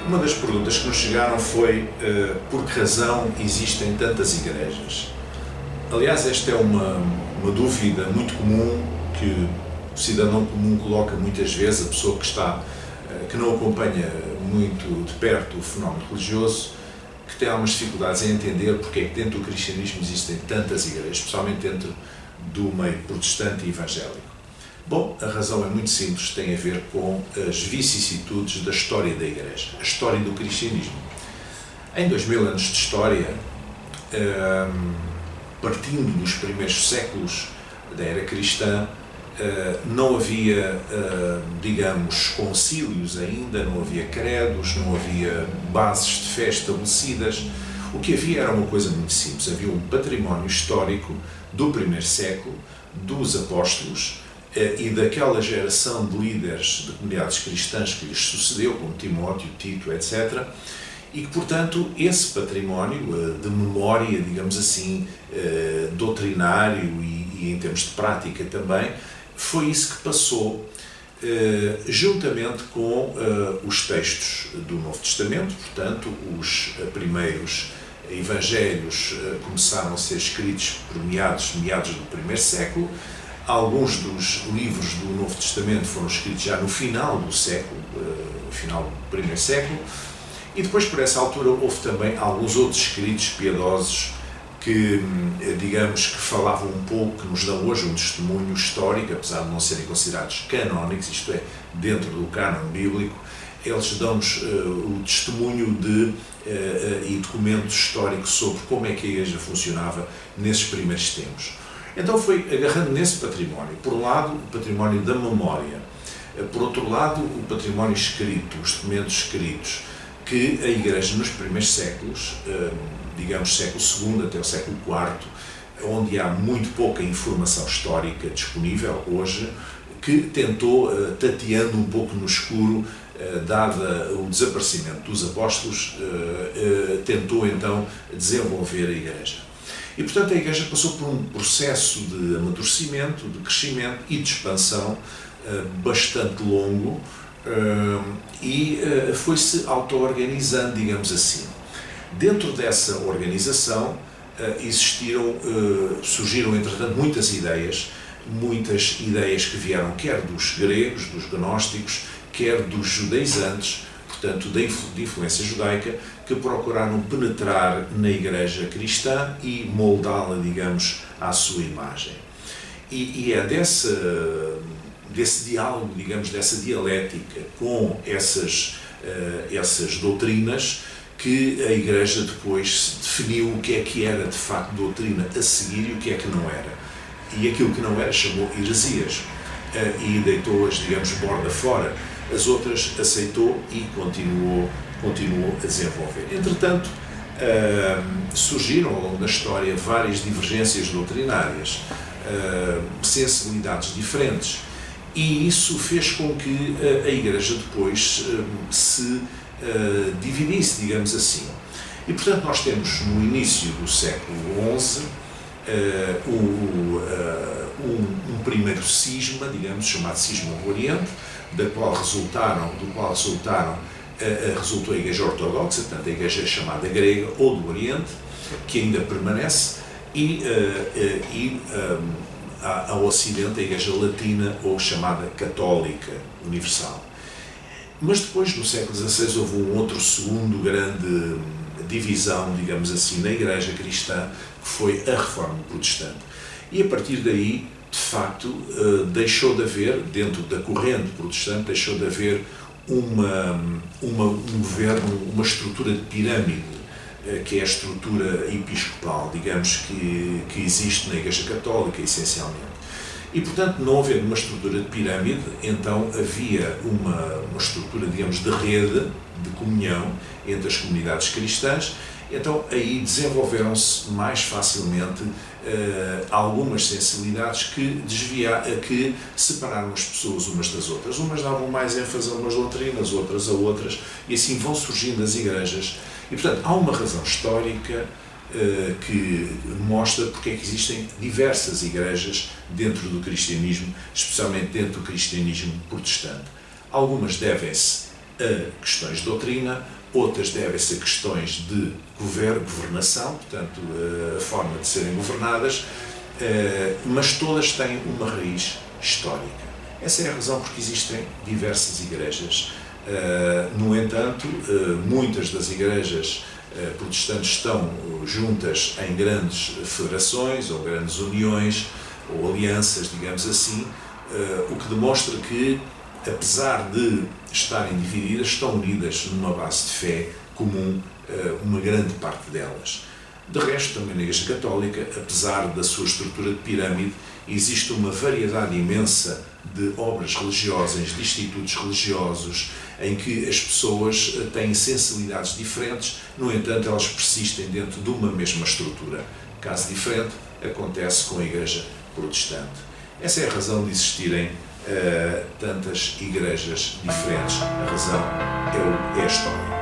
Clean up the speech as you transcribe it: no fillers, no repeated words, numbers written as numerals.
Uma das perguntas que nos chegaram foi por que razão existem tantas igrejas? Aliás, esta é uma dúvida muito comum que o cidadão comum coloca muitas vezes, a pessoa que não acompanha muito de perto o fenómeno religioso, que tem algumas dificuldades em entender porque é que dentro do cristianismo existem tantas igrejas, especialmente dentro do meio protestante e evangélico. Bom, a razão é muito simples, tem a ver com as vicissitudes da história da Igreja, a história do cristianismo. Em 2000 anos de história, partindo dos primeiros séculos da era cristã, não havia, digamos, concílios ainda, não havia credos, não havia bases de fé estabelecidas. O que havia era uma coisa muito simples, havia um património histórico do primeiro século, dos apóstolos, e daquela geração de líderes de comunidades cristãs que lhes sucedeu, como Timóteo, Tito, etc., e que, portanto, esse património de memória, digamos assim, doutrinário e em termos de prática também, foi isso que passou juntamente com os textos do Novo Testamento. Portanto, os primeiros evangelhos começaram a ser escritos por meados do primeiro século. Alguns dos livros do Novo Testamento foram escritos já no final do século, final do primeiro século, e depois, por essa altura, houve também alguns outros escritos piedosos que, digamos, que falavam um pouco, que nos dão hoje um testemunho histórico, apesar de não serem considerados canónicos, isto é, dentro do cânon bíblico. Eles dão-nos o testemunho e documentos históricos sobre como é que a Igreja funcionava nesses primeiros tempos. Então foi agarrando nesse património, por um lado o património da memória, por outro lado o património escrito, os documentos escritos, que a Igreja nos primeiros séculos, digamos século II até o século IV, onde há muito pouca informação histórica disponível hoje, que tentou, tateando um pouco no escuro, dada o desaparecimento dos apóstolos, tentou então desenvolver a Igreja. E, portanto, a Igreja passou por um processo de amadurecimento, de crescimento e de expansão bastante longo e foi-se auto-organizando, digamos assim. Dentro dessa organização surgiram, entretanto, muitas ideias que vieram quer dos gregos, dos gnósticos, quer dos judaizantes, portanto, de influência judaica, que procuraram penetrar na Igreja cristã e moldá-la, digamos, à sua imagem. E é desse diálogo, digamos, dessa dialética com essas doutrinas que a Igreja depois definiu o que era de facto doutrina a seguir e o que é que não era. E aquilo que não era chamou heresias e deitou-as, digamos, borda fora. As outras aceitou e continuou a desenvolver. Entretanto, surgiram ao longo da história várias divergências doutrinárias, sensibilidades diferentes, e isso fez com que a Igreja depois se dividisse, digamos assim. E, portanto, nós temos no início do século XI um primeiro cisma, digamos, chamado Cisma do Oriente, do qual resultou a Igreja Ortodoxa, portanto a Igreja chamada grega ou do Oriente, que ainda permanece, e ao Ocidente a Igreja Latina ou chamada Católica Universal. Mas depois, no século XVI, houve um outro segundo grande divisão, digamos assim, na Igreja cristã, que foi a Reforma Protestante. E a partir daí, de facto, deixou de haver, dentro da corrente protestante, deixou de haver um governo, uma estrutura de pirâmide, que é a estrutura episcopal, digamos, que existe na Igreja Católica, essencialmente. E, portanto, não havendo uma estrutura de pirâmide, então havia uma estrutura, digamos, de rede, de comunhão entre as comunidades cristãs. Então, aí desenvolveram-se mais facilmente algumas sensibilidades que separaram as pessoas umas das outras. Umas davam mais ênfase a umas doutrinas, outras a outras, e assim vão surgindo as igrejas. E, portanto, há uma razão histórica que mostra porque é que existem diversas igrejas dentro do cristianismo, especialmente dentro do cristianismo protestante. Algumas devem-se a questões de doutrina, outras devem-se a questões de governação, portanto, a forma de serem governadas, mas todas têm uma raiz histórica. Essa é a razão porque existem diversas igrejas. No entanto, muitas das igrejas protestantes estão juntas em grandes federações ou grandes uniões ou alianças, digamos assim, o que demonstra que, apesar de estarem divididas, estão unidas numa base de fé comum, uma grande parte delas. De resto, também na Igreja Católica, apesar da sua estrutura de pirâmide, existe uma variedade imensa de obras religiosas, de institutos religiosos, em que as pessoas têm sensibilidades diferentes, no entanto, elas persistem dentro de uma mesma estrutura. Caso diferente, acontece com a Igreja Protestante. Essa é a razão de existirem tantas igrejas diferentes. A razão é a história.